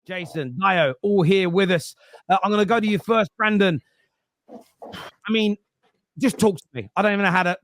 Jason, Dio, all here with us. I'm going to go to you first, Brandon. I mean, just talk to me. I don't even know how to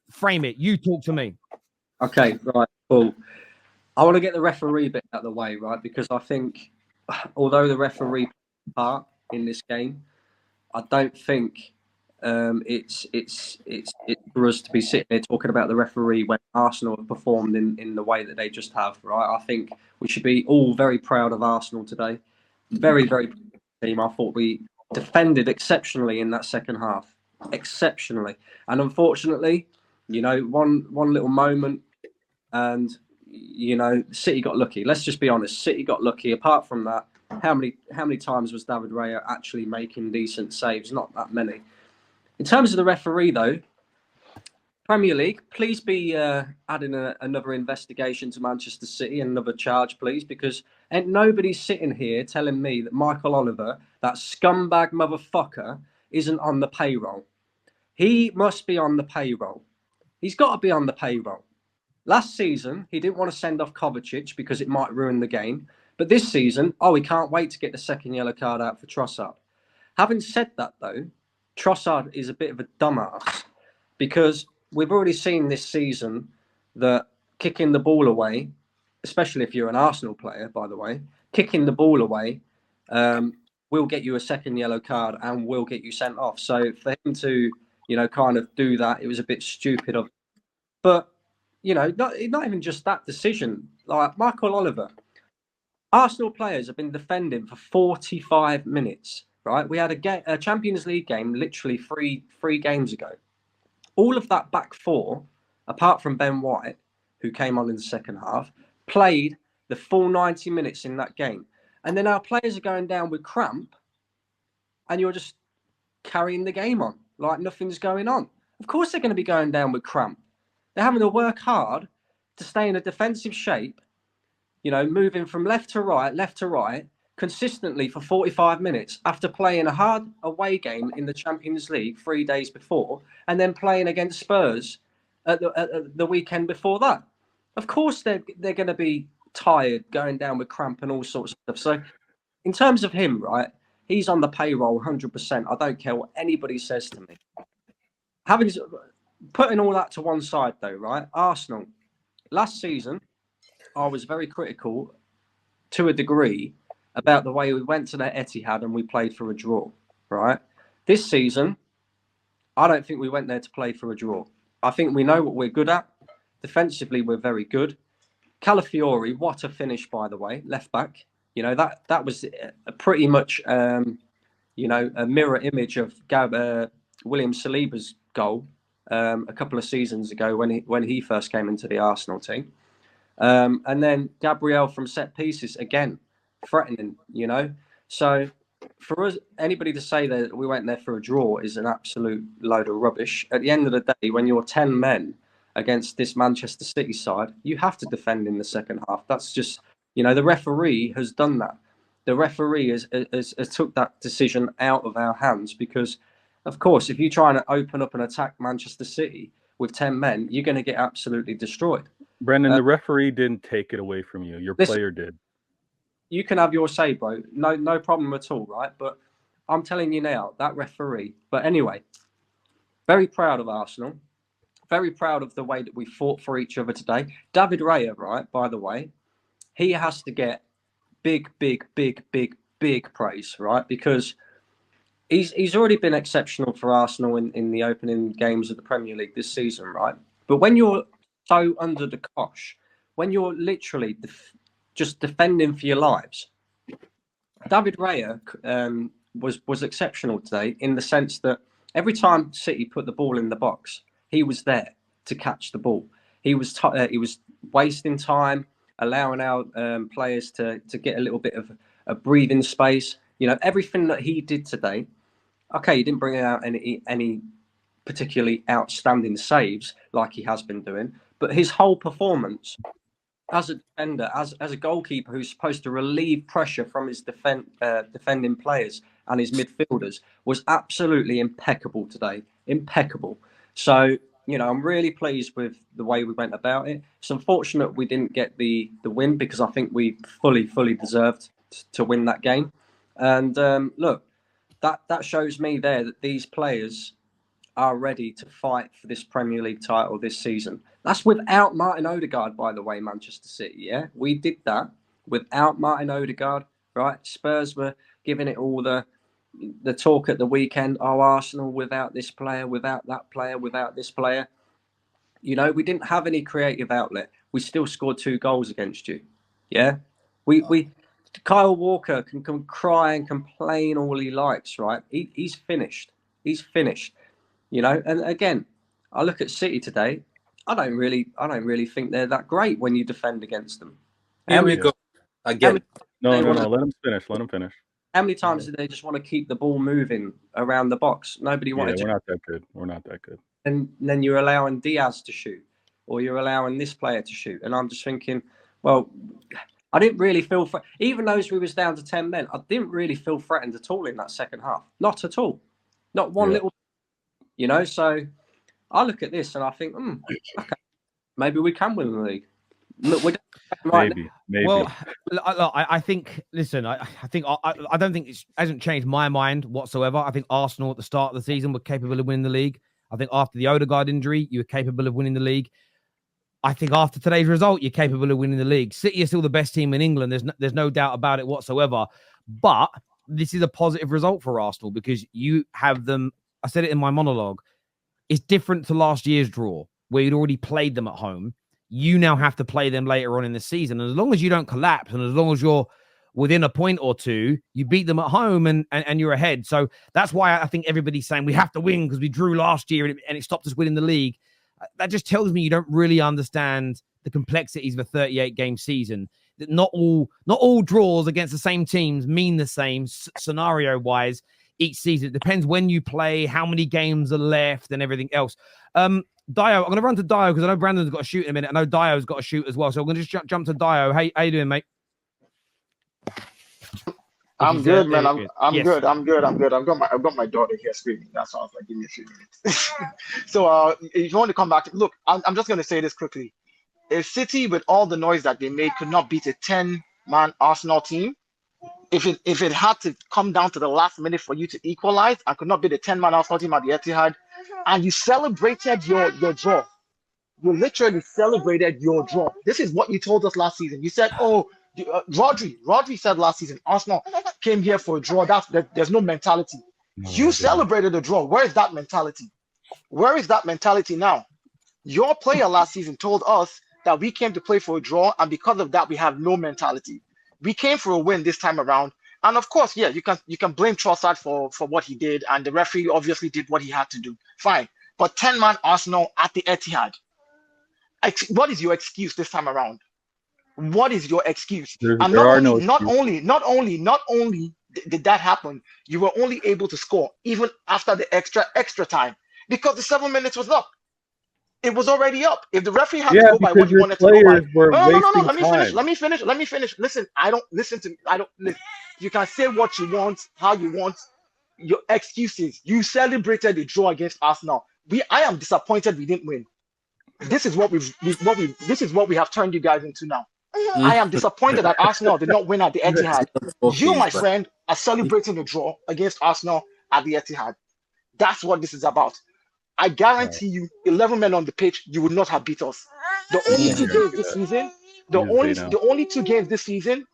frame it. You talk to me. Okay, right. Well, I want to get the referee bit out of the way, right? Because I think, although the referee played part in this game, I don't think it's for us to be sitting here talking about the referee when Arsenal have performed in the way that they just have, right? I think we should be all very proud of Arsenal today. Very, very proud of the team. I thought we defended exceptionally in that second half, exceptionally. And unfortunately, you know, one little moment, and you know, City got lucky. Let's just be honest. City got lucky. Apart from that, how many times was David Raya actually making decent saves? Not that many. In terms of the referee, though, Premier League, please be adding another investigation to Manchester City and another charge, please, because ain't nobody sitting here telling me that Michael Oliver, that scumbag motherfucker, isn't on the payroll. He must be on the payroll. He's got to be on the payroll. Last season, he didn't want to send off Kovacic because it might ruin the game. But this season, he can't wait to get the second yellow card out for Trossard. Having said that, though, Trossard is a bit of a dumbass because we've already seen this season that kicking the ball away, especially if you're an Arsenal player, by the way, kicking the ball away will get you a second yellow card and will get you sent off. So for him to, you know, kind of do that, it was a bit stupid of him. But you know, not even just that decision. Like Michael Oliver, Arsenal players have been defending for 45 minutes, right? We had a Champions League game literally three games ago. All of that back four, apart from Ben White, who came on in the second half, played the full 90 minutes in that game. And then our players are going down with cramp, and you're just carrying the game on like nothing's going on. Of course they're going to be going down with cramp. They're having to work hard to stay in a defensive shape, you know, moving from left to right, consistently for 45 minutes after playing a hard away game in the Champions League 3 days before and then playing against Spurs at the weekend before that. Of course they're going to be tired, going down with cramp and all sorts of stuff. So in terms of him, right, he's on the payroll 100%. I don't care what anybody says to me. Putting all that to one side, though, right? Arsenal, last season, I was very critical to a degree about the way we went to the Etihad and we played for a draw, right? This season, I don't think we went there to play for a draw. I think we know what we're good at. Defensively, we're very good. Calafiori, what a finish, by the way, left back. You know, that was a pretty much, you know, a mirror image of William Saliba's goal a couple of seasons ago when he first came into the Arsenal team. And then Gabriel from set pieces, again, threatening, you know. So for us, anybody to say that we went there for a draw is an absolute load of rubbish. At the end of the day, when you're 10 men against this Manchester City side, you have to defend in the second half. That's just, you know, the referee has done that. The referee has took that decision out of our hands because, of course, if you try to open up and attack Manchester City with 10 men, you're going to get absolutely destroyed. Brendan, the referee didn't take it away from you. Your player did. You can have your say, bro. No problem at all, right? But I'm telling you now, that referee. But anyway, very proud of Arsenal. Very proud of the way that we fought for each other today. David Raya, right, by the way, he has to get big praise, right? Because he's already been exceptional for Arsenal in the opening games of the Premier League this season, right? But when you're so under the cosh, when you're literally just defending for your lives, David Raya was exceptional today in the sense that every time City put the ball in the box, he was there to catch the ball. He was wasting time, allowing our players to get a little bit of a breathing space. You know, everything that he did today. Okay, he didn't bring out any particularly outstanding saves like he has been doing, but his whole performance as a defender, as a goalkeeper who's supposed to relieve pressure from his defending players and his midfielders, was absolutely impeccable today. Impeccable. So, you know, I'm really pleased with the way we went about it. It's unfortunate we didn't get the win because I think we fully deserved to win that game. And look, that shows me there that these players are ready to fight for this Premier League title this season. That's without Martin Odegaard, by the way, Manchester City. Yeah, we did that without Martin Odegaard, right? Spurs were giving it all the talk at the weekend. Oh, Arsenal without this player, without that player, without this player. You know, we didn't have any creative outlet. We still scored 2 goals against you. Yeah, we Kyle Walker can cry and complain all he likes, right? He's finished. He's finished. You know, and again, I look at City today. I don't really think they're that great when you defend against them. Here we go again. No. Let him finish. Let him finish. How many times did they just want to keep the ball moving around the box? Nobody wanted to. We're not that good. We're not that good. And then you're allowing Diaz to shoot, or you're allowing this player to shoot. And I'm just thinking, well, I didn't really feel even though we was down to 10 men, I didn't really feel threatened at all in that second half. Not at all. Not one little. You know, so I look at this and I think, okay, maybe we can win the league. Look, maybe. Well, I think. Listen, I think I don't think it hasn't changed my mind whatsoever. I think Arsenal at the start of the season were capable of winning the league. I think after the Odegaard injury, you were capable of winning the league. I think after today's result, you're capable of winning the league. City is still the best team in England. There's no doubt about it whatsoever. But this is a positive result for Arsenal because you have them. I said it in my monologue. It's different to last year's draw where you'd already played them at home. You now have to play them later on in the season. And as long as you don't collapse and as long as you're within a point or two, you beat them at home and you're ahead. So that's why I think everybody's saying we have to win because we drew last year and it stopped us winning the league. That just tells me you don't really understand the complexities of a 38-game season. That not all draws against the same teams mean the same scenario-wise each season. It depends when you play, how many games are left, and everything else. Dio, I'm going to run to Dio because I know Brandon's got to shoot in a minute. I know Dio's got to shoot as well. So I'm going to just jump to Dio. How you doing, mate? I'm good, man. I'm good. I've got my daughter here screaming. That's why I was like, give me a few minutes. So if you want to come back, look, I'm just going to say this quickly. If City, with all the noise that they made, could not beat a 10-man Arsenal team, if it had to come down to the last minute for you to equalize, I could not beat a 10-man Arsenal team at the Etihad, and you celebrated your draw. You literally celebrated your draw. This is what you told us last season. You said, oh, Rodri said last season, Arsenal came here for a draw. There's no mentality. You celebrated a draw. Where is that mentality? Where is that mentality now? Your player last season told us that we came to play for a draw, and because of that, we have no mentality. We came for a win this time around. And of course, yeah, you can blame Trossard for what he did, and the referee obviously did what he had to do. Fine. But 10-man Arsenal at the Etihad. What is your excuse this time around? What is your excuse? And not only did that happen, you were only able to score even after the extra time because the 7 minutes was up. It was already up. If the referee had to go by what you wanted to go by, no. Let me finish. Listen, you can say what you want, how you want. Your excuses. You celebrated a draw against Arsenal. I am disappointed we didn't win. This is what we have turned you guys into now. I am disappointed that Arsenal did not win at the Etihad. You, my friend, are celebrating a draw against Arsenal at the Etihad. That's what this is about. I guarantee you, 11 men on the pitch, you would not have beat us. The only two games this season,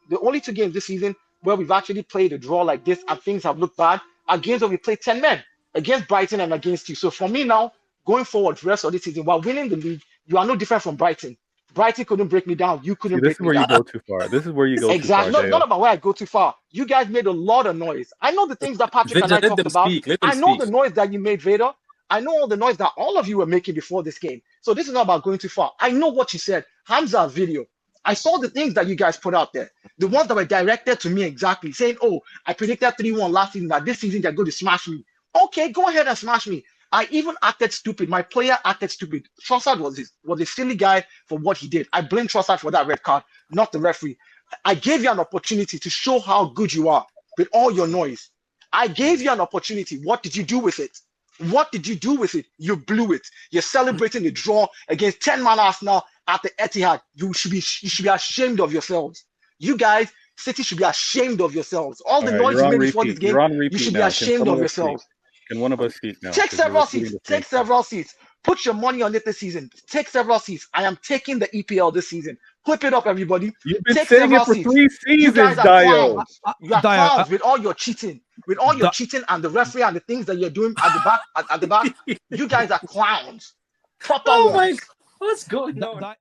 the only two games this season where we've actually played a draw like this and things have looked bad are games where we played 10 men against Brighton and against you. So for me now, going forward for the rest of this season, while winning the league, you are no different from Brighton. Brighton couldn't break me down. You couldn't break me down. This is where you go too far. This is where you go exactly. too far. Not about where I go too far. You guys made a lot of noise. I know the things that Patrick and I talked about. I know the noise that you made, Vader. I know all the noise that all of you were making before this game. So this is not about going too far. I know what you said. Hamza's video. I saw the things that you guys put out there. The ones that were directed to me exactly, saying, oh, I predicted 3-1 last season, that this season they're going to smash me. Okay, go ahead and smash me. I even acted stupid. My player acted stupid. Trossard was a silly guy for what he did. I blame Trossard for that red card, not the referee. I gave you an opportunity to show how good you are with all your noise. I gave you an opportunity. What did you do with it? What did you do with it? You blew it. You're celebrating a draw against 10-man Arsenal at the Etihad. You should be ashamed of yourselves. You guys, City should be ashamed of yourselves. All the right, noise you're you on made before repeat. this game, You're on you repeat should be now. ashamed of yourselves. Can one of us speak now? Take 'Cause several we're seats. repeating the Take same several seats. Put your money on it this season. Take several seats. I am taking the EPL this season. Clip it up, everybody. You've been Take saying it several for seats. 3 You guys seasons, are Dio. clowns. You are Dio, clowns with all your cheating. With all your Di- cheating and the referee and the things that you're doing at the back. At the back. You guys are clowns. Proper Oh ones. my God, what's going on?